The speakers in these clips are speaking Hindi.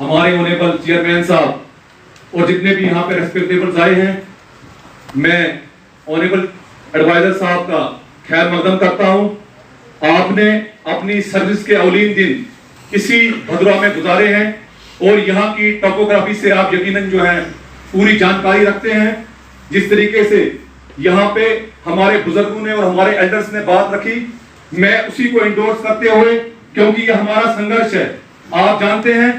हमारे ऑनरेबल चेयरमैन साहब और जितने भी यहाँ पे रेस्पेक्टेबल्स आए हैं, मैं ऑनरेबल एडवाइजर साहब का खैर मकदम करता हूँ। आपने अपनी सर्विस के अवलीन दिन इसी भद्रवा में गुजारे हैं और यहाँ की टोपोग्राफी से आप यकीनन जो है पूरी जानकारी रखते हैं। जिस तरीके से यहाँ पे हमारे बुजुर्गों ने और हमारे एल्डर्स ने बात रखी, मैं उसी को इंडोर्स करते हुए, क्योंकि ये हमारा संघर्ष है। आप जानते हैं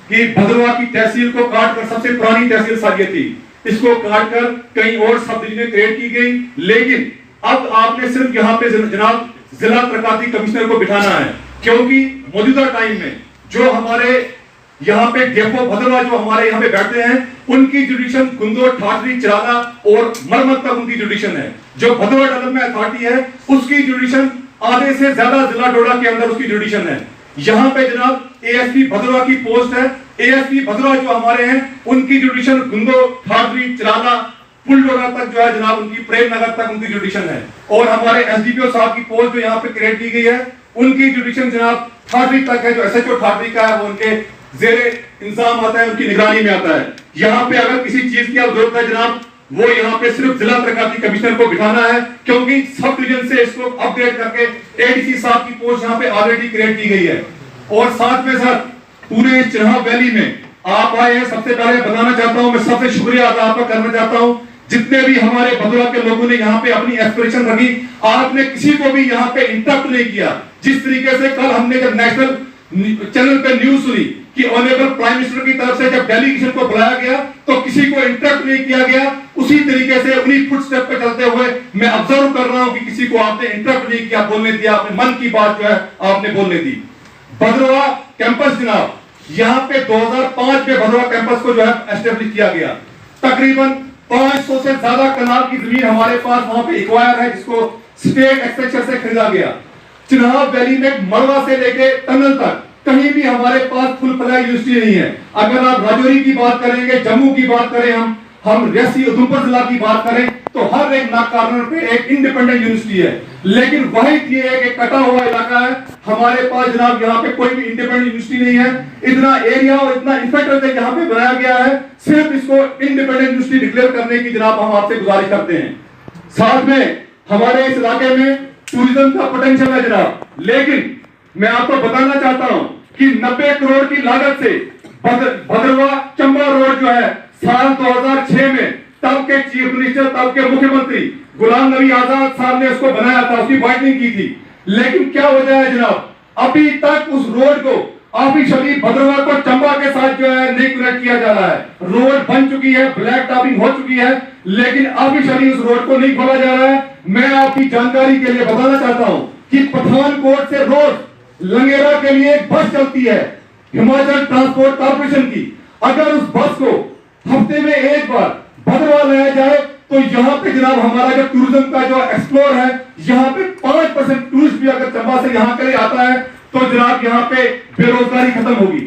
कि भद्रवा की तहसील को काटकर, सबसे पुरानी तहसील साजिए थी, इसको काटकर कहीं और सब डिवीजन क्रिएट की गई, लेकिन अब आपने सिर्फ यहाँ पे जनाब जिला तरक्की कमिश्नर को बिठाना है, क्योंकि मौजूदा टाइम में जो हमारे यहाँ पे डेपो भद्रवा जो हमारे यहाँ पे बैठते हैं, उनकी जुडिशन कुंदो, ठाठरी, चिराला और मरमत तक उनकी जुडिशन है। जो भद्रवा डेवलपमेंट अथॉरिटी है उसकी जुडिशन आधे से ज्यादा जिला डोडा के अंदर उसकी जुडिशन है। यहाँ पे जनाब एएसपी भद्रवा की पोस्ट है। एएसपी भद्रवा जो हमारे हैं उनकी जुडिशन कुंदो, ठाठरी, चिराला, पुलडोरा तक जो है जनाब उनकी, प्रेमनगर तक उनकी जुडिशन है। और हमारे एसडीपीओ साहब की पोस्ट जो यहाँ पे क्रिएट की गई है उनकी जुडिशन जनाब ठाठरी तक है। जो एसएचओ ठाठरी का है वो उनके जेरे इंतजाम आता है, उनकी निगरानी में आता है। यहाँ पे अगर किसी चीज की जरूरत है जनाब, वो यहाँ पे सिर्फ जिला तरक्की कमिश्नर को बिठाना है, क्योंकि सब डिवीजन से इसको अपडेट करके एडीसी साहब की पोस्ट यहाँ पे ऑलरेडी क्रिएट की गई है। और साथ में साथ पूरे चिन्हाव वैली में आप आए हैं, सबसे पहले बताना चाहता हूँ, मैं सबसे शुक्रिया अदा आपका करना चाहता हूँ। जितने भी हमारे भद्रवा के लोगों ने यहाँ पे अपनी एस्पिरेशन रखी, आपने किसी को भी यहाँ पे इंटरप्ट नहीं किया। जिस तरीके से कल हमने जब नेशनल चैनल पे न्यूज सुनी कि ऑनरेबल प्राइम मिनिस्टर की तरफ से जब डेलीगेशन को बुलाया गया तो किसी को इंटरप्ट नहीं किया गया, उसी तरीके से उन्हीं फुटस्टेप पे चलते हुए मैं ऑब्जर्व कर रहा हूं कि किसी को आपने इंटरप्ट नहीं किया, बोलने दिया, अपने मन की बात जो है आपने बोलने दी। भद्रवा कैंपस जनाब, यहाँ पे 2005 में भद्रवा कैंपस को जो है एस्टेब्लिश किया गया। तकरीबन 500 से ज्यादा कनाल की जमीन हमारे पास वहां पे एक्वायर है, जिसको स्टेट एक्सपेक्चर से खरीदा गया। चिन्हाव वैली में मड़वा से लेके टनल तक कहीं भी हमारे पास फुल फ्लैग यूनिवर्सिटी नहीं है। अगर आप राजौरी की बात करेंगे, जम्मू की बात करें, हम रियासी उधमपुर जिला की बात करें, तो हर एक नाक कॉर्नर पे एक इंडिपेंडेंट यूनिवर्सिटी है। लेकिन वही ये एक कटा हुआ इलाका है, हमारे पास जनाब यहाँ पे कोई भी इंडिपेंडेंट यूनिवर्सिटी नहीं है। इतना एरिया और इतना इंफ्रास्ट्रक्चर यहाँ पे बनाया गया है, सिर्फ इसको इंडिपेंडेंट यूनिवर्सिटी डिक्लेयर करने की जनाब हम आपसे गुजारिश करते हैं। साथ में हमारे इस इलाके में टूरिज्म का पोटेंशियल है जनाब, लेकिन मैं आपको बताना चाहता हूं कि 90 करोड़ की लागत से भद्रवा चंबा रोड जो है साल 2006 में तब के चीफ मिनिस्टर, तब के मुख्यमंत्री गुलाम नबी आजाद साहब ने उसको बनाया था, उसकी वाइडनिंग की थी। लेकिन क्या वजह है जनाब, अभी तक उस रोड को ऑफिशियली भद्रवा को चंबा के साथ जो है नहीं कनेक्ट किया जा रहा है। रोड बन चुकी है, ब्लैक टॉपिंग हो चुकी है, लेकिन ऑफिशियली उस रोड को नहीं खोला जा रहा है। मैं आपकी जानकारी के लिए बताना चाहता हूं कि पठानकोट से रोज लंगेरा के लिए एक बस चलती है हिमाचल ट्रांसपोर्ट कॉर्पोरेशन की। अगर उस बस को हफ्ते में एक बार भद्रवा लाया जाए तो यहाँ पे जनाब हमारा जो टूरिज्म का जो एक्सप्लोर है, यहाँ पे 5% टूरिस्ट भी अगर चंबा से यहाँ के लिए आता है तो जनाब यहाँ पे बेरोजगारी खत्म होगी।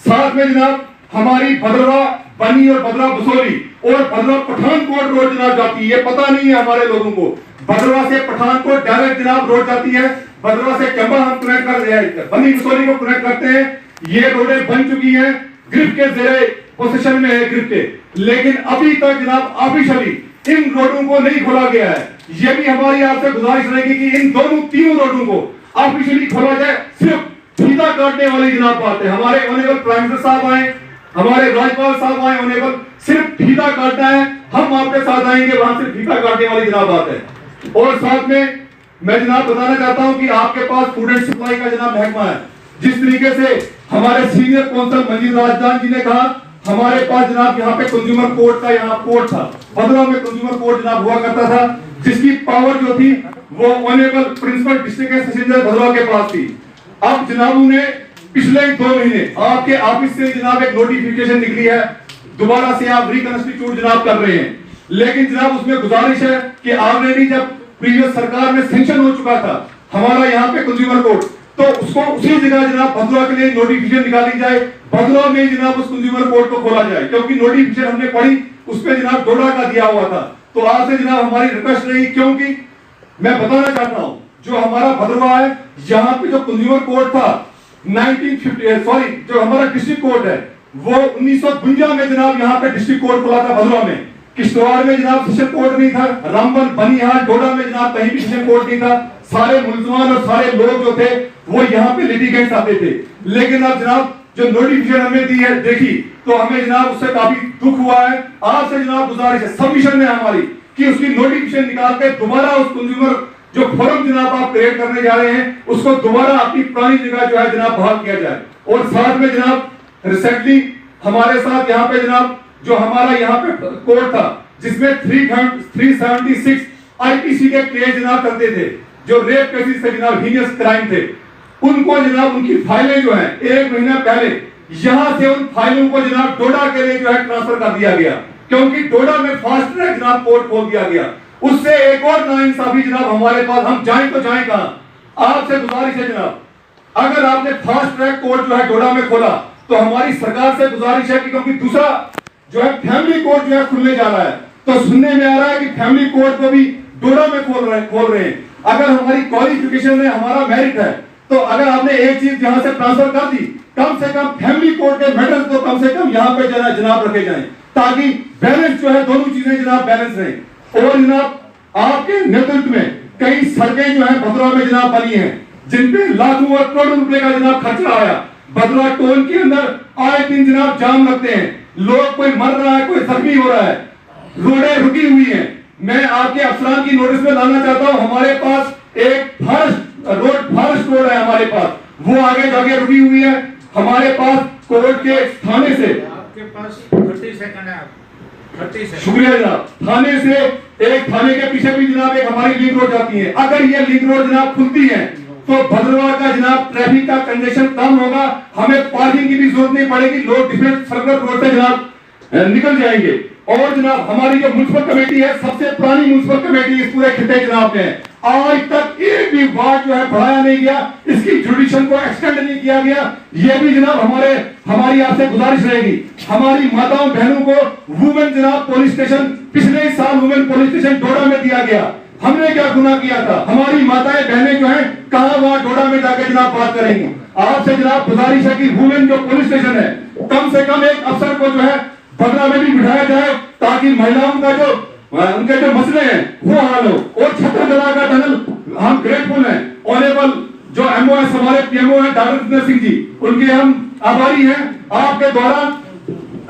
साथ में जनाब हमारी भद्रवा बनी और भद्रवा बसोली और भद्रवा पठानकोट रोड जनाब जाती है, पता नहीं है हमारे लोगों को। भद्रवा से पठानकोट डायरेक्ट जनाब रोड जाती है, भद्रवा से चंबा हम कनेक्ट कर रहे हैं, बनी बसोली को कनेक्ट करते हैं। ये रोडें बन चुकी हैं, ग्रिप के जेरे पोजीशन में है ग्रिप के, लेकिन अभी तक जनाब ऑफिशियली इन रोडों को नहीं खोला गया है। ये भी हमारी आपसे गुजारिश रहेगी कि इन तीनों रोडों को ऑफिशियली खोला जाए। सिर्फ फीता काटने वाली जनाब बात है। हमारे ऑनरेबल प्राइम मिनिस्टर साहब आए, हमारे राज्यपाल साहब आए, ऑनरेबल सिर्फ फीता काटना है, हम आपके साथ आएंगे, वहां से फीता काटने वाली जनाब बात है। और साथ में मैं जनाब बताना चाहता हूं कि आपके पास फूड एंड सप्लाई का जनाब महकमा है। जिस तरीके से हमारे सीनियर कौंसल मंजीर राजदान जी ने कहा, हमारे पास जनाब यहाँ पे कंज्यूमर कोर्ट का यहाँ कोर्ट था, भद्रवा में कंज्यूमर कोर्ट जनाब हुआ करता था, जिसकी पावर जो थी वो ऑनरेबल प्रिंसिपल डिस्ट्रिक्ट सेशनर भद्रवा के पास थी। अब जनाबों ने पिछले 2 महीने आपके ऑफिस से जनाब एक नोटिफिकेशन निकली है, दोबारा से आप रिकंस्टिट्यूट जनाब कर रहे हैं, लेकिन जनाब उसमें गुजारिश है कि ऑलरेडी जब प्रीवियस सरकार में सेंक्शन हो चुका था हमारा यहाँ पे कंज्यूमर कोर्ट, तो उसको उसी जगह जनाब भद्रवा के लिए नोटिफिकेशन निकाली जाए, भद्रवा में जनाब उस कंज्यूमर कोर्ट को खोला जाए, क्योंकि नोटिफिकेशन हमने पढ़ी उस पे जनाब डोडा का दिया हुआ था। तो आपसे जनाब हमारी रिक्वेस्ट रही, क्योंकि मैं बताना चाहता हूं जो हमारा भद्रवा है, यहाँ पे जो कंज्यूमर कोर्ट था 1950 जो हमारा डिस्ट्रिक्ट कोर्ट है वो 1952 में जनाब यहाँ पे डिस्ट्रिक्ट कोर्ट खुला था भदरवा में। किश्तवाड़ में जनाब सेशन कोर्ट नहीं था, रामबन, बनिहाल, डोडा में जनाब कहीं भी सेशन कोर्ट नहीं था। सारे मुल्जमान और सारे लोग जो थे वो यहाँ पे लिटिगेंट्स आते थे। लेकिन अब जनाब जो नोटिफिकेशन हमें दी है देखी तो हमें जनाब उससे काफी दुख हुआ है। आपसे जनाब गुजारिश है, सबमिशन है हमारी कि उसकी नोटिफिकेशन निकाल के दोबारा उस कंज्यूमर जो फोरम जनाब आप क्रिएट करने जा रहे हैं उसको दोबारा अपनी पुरानी जगह जो है जनाब बहाल किया जाए। और साथ में जनाब रिसेंटली हमारे साथ यहाँ पे जनाब जो हमारा यहाँ पे कोर्ट था जिसमें 376 आईपीसी के केस जनाब चलते थे, जो रेप केसेस थे जनाब, हीनियस क्राइम थे, उनको जनाब उनकी फाइलें जो है 1 महीना पहले यहां से उन फाइलों को जनाब डोडा के लिए जो है ट्रांसफर कर दिया गया, क्योंकि डोडा में फास्ट ट्रैक जनाब कोर्ट खोल दिया गया। उससे एक और नाइंसाफी जनाब हमारे पास, हम जाएं तो जाएं कहां। आपसे गुजारिश है जनाब, अगर आपने फास्ट ट्रैक कोर्ट जो है डोडा में खोला तो हमारी सरकार से गुजारिश है कि क्योंकि दूसरा जो है फैमिली कोर्ट जो है खुलने जा रहा है, तो सुनने में आ रहा है कि फैमिली कोर्ट को भी डोडा में खोल रहे हैं। अगर हमारी क्वालिफिकेशन है, हमारा मेरिट है, तो अगर आपने एक चीज यहां से ट्रांसफर कर दी, कम से कम फैमिली कोर्ट के मैटर्स तो कम से कम यहां पे जनाब रखे जाएं, ताकि बैलेंस जो है दोनों चीजें जनाब बैलेंस रहे। और जनाब आपके नेतृत्व में कई सड़कें जो है भदरवा में जनाब बनी हैं जिनपे लाखों और करोड़ों रुपए का जनाब खर्चा आया। भदरवा टोल के अंदर आए दिन जनाब जाम लगते हैं, लोग कोई मर रहा है, कोई जख्मी हो रहा है, रोडें रुकी हुई हैं। मैं आपके अफसरान की नोटिस में लाना चाहता हूं, हमारे पास एक फॉरेस्ट रोड है हमारे पास, वो आगे जाके रुकी हुई है। हमारे पास कोर्ट के थाने से आपके पास 30 सेकंड है, 30 सेकंड। शुक्रिया जनाब। थाने से एक थाने के पीछे भी जनाब एक हमारी लिंक रोड जाती है। अगर ये लिंक रोड जनाब खुलती है तो भदरवा का जनाब ट्रैफिक का कंजेशन कम होगा, हमें पार्किंग की भी जरूरत नहीं पड़ेगी, लोग डिफरेंट सर्कुलर रोड से जनाब निकल जाएंगे। और जनाब हमारी जो म्युनिसिपल कमेटी है, सबसे पुरानी म्युनिसिपल कमेटी इस पूरे खिते जनाब में, आज तक एक भी वार्ड जो है बढ़ाया नहीं गया, इसकी जुडिशन को एक्सटेंड नहीं किया गया। ये भी जनाब हमारी आपसे गुजारिश रहेगी। हमारी माताओं बहनों को वुमेन जनाब पुलिस स्टेशन पिछले साल वुमेन पुलिस स्टेशन डोडा में दिया गया। हमने क्या गुनाह किया था? हमारी माताएं बहनें जो हैं कहां वहां डोडा में जाकर जनाब बात करेंगी। आपसे जनाब गुजारिश है कि वुमेन जो पुलिस स्टेशन है कम से कम एक अफसर को जो है भदरवा में भी बिठाया जाए, ताकि महिलाओं का जो उनके जो मसले हैं वो हल हो। और छत्रगला का टनल हम ग्रेटफुल हैं, ऑनरेबल जो एमओएस हमारे पीएमओ हैं डॉक्टर जितेंद्र सिंह जी, उनके हम आभारी हैं। आपके द्वारा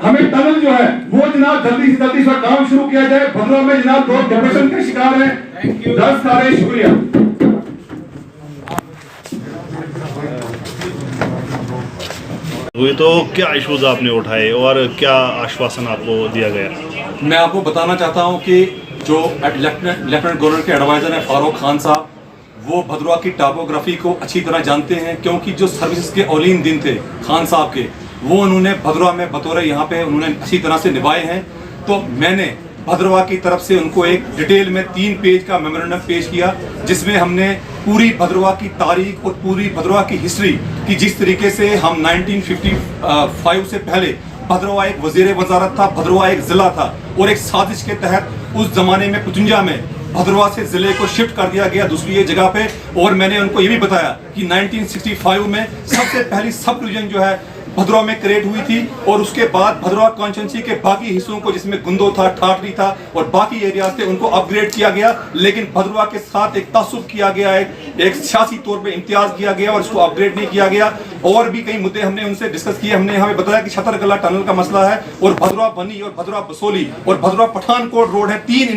हमें टनल जो है वो जनाब जल्दी से जल्दी इसका काम शुरू किया जाए। भदरवा में जनाब लोग डिप्रेशन के शिकार हैं, 10 सारे शुक्रिया। हुए तो क्या इश्यूज आपने उठाए और क्या आश्वासन आपको दिया गया? मैं आपको बताना चाहता हूं कि जो लेफ्टिनेंट गवर्नर के एडवाइजर हैं फारूक खान साहब, वो भदरवा की टॉपोग्राफी को अच्छी तरह जानते हैं, क्योंकि जो सर्विसेज के औलीन दिन थे खान साहब के, वो उन्होंने भदरवा में बतौर यहाँ पे उन्होंने अच्छी तरह से निभाए हैं। तो मैंने भदरवा की तरफ से उनको एक डिटेल में 3 पेज का मेमोरेंडम पेश किया, जिसमें हमने पूरी भदरवा की तारीख और पूरी भदरवा की हिस्ट्री की, जिस तरीके से हम 1955 से पहले भदरवा एक वजीर वजारत था, भदरवा एक जिला था, और एक साजिश के तहत उस जमाने में 55 में भदरवा से जिले को शिफ्ट कर दिया गया दूसरी जगह पे। और मैंने उनको ये भी बताया कि 1965 में सबसे पहली सब डिवीजन जो है भदरवा में क्रिएट हुई थी, और उसके बाद भदरवा कॉन्स्टिट्यूंसी के बाकी हिस्सों को, जिसमें गुंदो था, ठाठरी था और बाकी एरियाज थे, उनको अपग्रेड किया गया। लेकिन भदरवा के साथ एक तासुब किया गया, एक सियासी तौर पे इम्तियाज किया गया और इसको अपग्रेड नहीं किया गया। और भी कई मुद्दे हमने उनसे डिस्कस किए। हमने हमें बताया कि छतरगला टनल का मसला है, और भदरवा बनी और भदरवा बसोली और भदरवा पठानकोट रोड है, 3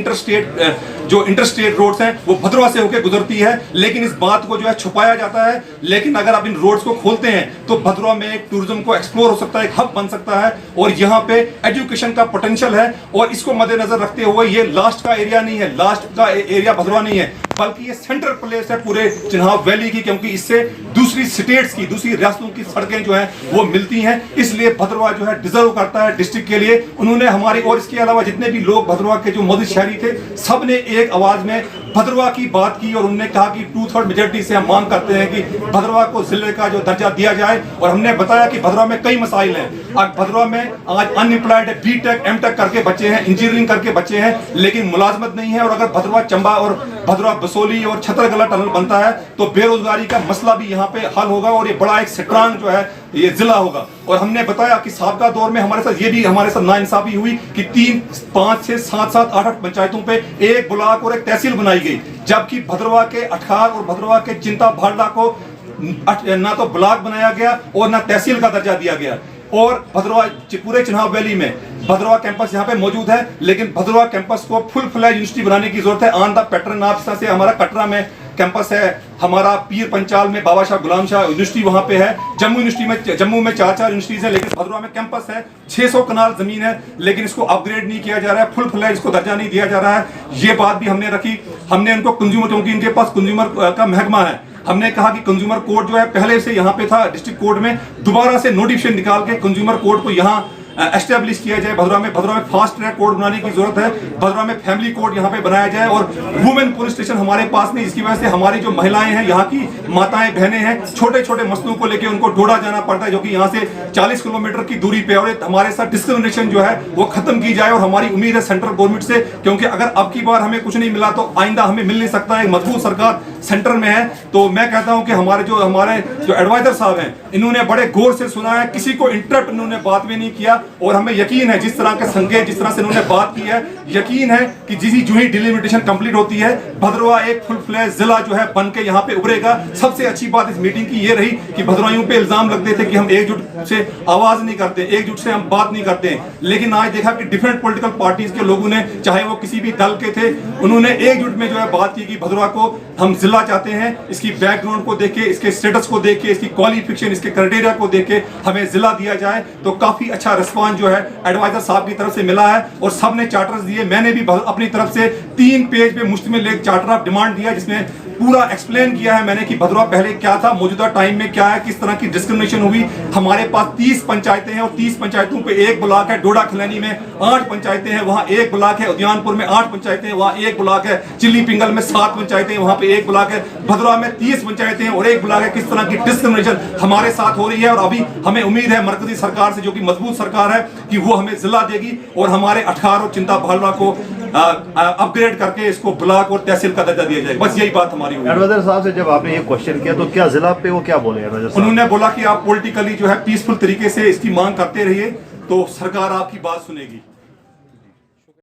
इंटरस्टेट रोड्स हैं, वो भदरवा से होकर गुजरती है। लेकिन इस बात को जो है छुपाया जाता है। लेकिन अगर आप इन रोड्स को खोलते हैं तो भदरवा में एक टूरिज्म को एक्सप्लोर हो सकता है, एक हब बन सकता है, और यहाँ पे एजुकेशन का पोटेंशियल है। और इसको मद्देनजर रखते हुए ये लास्ट का एरिया नहीं है, लास्ट का एरिया भदरवा नहीं है, बल्कि ये सेंट्रल प्लेस है पूरे चिन्हाव वैली की, क्योंकि इससे दूसरी स्टेट्स की, दूसरी रियासतों की सड़कें जो हैं वो मिलती हैं। इसलिए भदरवा जो है डिजर्व करता है डिस्ट्रिक्ट के लिए। उन्होंने हमारी, और इसके अलावा जितने भी लोग भदरवा के जो मौजूद शहरी थे, सब ने एक आवाज में भदरवा की बात की, और उन्होंने कहा कि 2/3 मेजोरिटी से हम मांग करते हैं कि भदरवा को जिले का जो दर्जा दिया जाए। और हमने बताया कि भदरवा में कई मसाइल हैं। आज भदरवा में आज अनएम्प्लॉयड है, बीटेक एमटेक करके बच्चे हैं, इंजीनियरिंग करके बच्चे हैं, लेकिन मुलाजमत नहीं है। और अगर भदरवा चंबा और भदरवा बसोली और छतरगला टनल बनता है तो बेरोजगारी का मसला भी यहाँ पे हल होगा, और ये बड़ा एक स्ट्रांग जो है ये जिला होगा। और हमने बताया कि साबका दौर में हमारे साथ ये भी हमारे साथ नाइंसाफी हुई कि 3, 5, 6, 7, 7, 8 पंचायतों पे एक ब्लॉक और एक तहसील बनाई गई, जबकि भद्रवाह के अठार और भद्रवाह के चिंता भाड़ला को ना तो ब्लॉक बनाया गया और ना तहसील का दर्जा दिया गया। और भद्रवाह पूरे चिनाब वैली में भद्रवाह कैंपस यहाँ पे मौजूद है, लेकिन भद्रवाह कैंपस को फुल फ्लैज यूनिवर्सिटी बनाने की जरूरत है। ऑन द पैटर्न आप जिस तरह से हमारा कटरा में कैंपस है, हमारा पीर पंचाल में बाबा शाह गुलाम शाह यूनिवर्सिटी वहां पे है, जम्मू में 4 यूनिवर्सिटीज है, लेकिन भद्रवाह में कैंपस है, 600 कनाल जमीन है, लेकिन इसको अपग्रेड नहीं किया जा रहा है, फुल फ्लैज इसको दर्जा नहीं दिया जा रहा है। ये बात भी हमने रखी। हमने उनको कंज्यूमर, क्योंकि इनके पास कंज्यूमर का महकमा है, हमने कहा कि कंज्यूमर कोर्ट जो है पहले से यहाँ पे था डिस्ट्रिक्ट कोर्ट में, दोबारा से नोटिफिकेशन निकाल के कंज्यूमर कोर्ट को यहाँ एस्टेब्लिश किया जाए। भद्रवाह में फास्ट ट्रैक कोर्ट बनाने की जरूरत है। भद्रवाह में फैमिली कोर्ट यहाँ पे बनाया जाए और वुमेन पुलिस स्टेशन हमारे पास नहीं, जिसकी वजह से हमारी जो महिलाएं हैं, यहाँ की माताएं बहनें हैं, छोटे छोटे मसलों को लेकर उनको डोडा जाना पड़ता है, जो कि यहाँ से 40 किलोमीटर की दूरी पे। और हमारे साथ डिस्क्रिमिनेशन जो है वो खत्म की जाए। और हमारी उम्मीद है सेंट्रल गवर्नमेंट से, क्योंकि अगर अब की बार हमें कुछ नहीं मिला तो आइंदा हमें मिल नहीं सकता है। मजबूत सरकार सेंटर में है। तो मैं कहता हूं कि हमारे जो एडवाइजर साहब हैं, इन्होंने बड़े गौर से सुना है, किसी को इंटरप्ट इन्होंने बात में नहीं किया। और हमें यकीन है जिस तरह के संकेत, जिस तरह से इन्होंने बात की है, यकीन है कि जो ही डिलिमिटेशन कंप्लीट होती है, भद्रवाह एक फुल फ्लैज जिला जो है बन के यहाँ पे उभरेगा। सबसे अच्छी बात इस मीटिंग की ये रही कि भद्रवाहियों पे इल्जाम लगते थे कि हम एकजुट से आवाज नहीं करते, एकजुट से हम बात नहीं करते, लेकिन आज देखा कि डिफरेंट पॉलिटिकल पार्टीज के लोगों ने, चाहे वो किसी भी दल के थे, उन्होंने एकजुट में जो है बात की कि भद्रवाह को हम जिला चाहते हैं। इसकी बैकग्राउंड को देख के, इसके स्टेटस को देख के, इसकी क्वालिफिकेशन, इसके क्राइटेरिया को देख के हमें जिला दिया जाए। तो काफी अच्छा रिस्पांस जो है एडवाइजर साहब की तरफ से मिला है और सब ने चार्टर्स दिए। मैंने भी अपनी तरफ से 3 पेज पे मुश्तमिल एक चार्टर ऑफ डिमांड दिया, जिसमें पूरा एक्सप्लेन किया है मैंने कि भद्रवाह पहले क्या था, मौजूदा टाइम में क्या है, किस तरह की डिस्क्रिमिनेशन हुई। हमारे पास 30 पंचायतें हैं और 30 पंचायतों पे एक ब्लॉक है। डोडा खिलैनी में 8 पंचायतें हैं, वहां एक ब्लॉक है। उद्यानपुर में 8 पंचायतें हैं, वहां एक ब्लॉक है। चिल्ली पिंगल में 7 पंचायतें हैं, वहां पे एक ब्लॉक है। भद्रवाह में 30 पंचायतें हैं और एक ब्लॉक है। किस तरह की डिस्क्रिमिनेशन हमारे साथ हो रही है। और अभी हमें उम्मीद है मरकजी सरकार से, जो कि मजबूत सरकार है, कि वो हमें जिला देगी और हमारे 18 और चिंता भालवा को अपग्रेड करके इसको ब्लॉक और तहसील का दर्जा दिया जाएगा। बस यही बात हमारी हुई। एडवाइजर साहब से जब आपने ये क्वेश्चन किया तो क्या जिला पे वो क्या बोले एडवाइजर साहब? उन्होंने बोला कि आप पॉलिटिकली जो है पीसफुल तरीके से इसकी मांग करते रहिए, तो सरकार आपकी बात सुनेगी।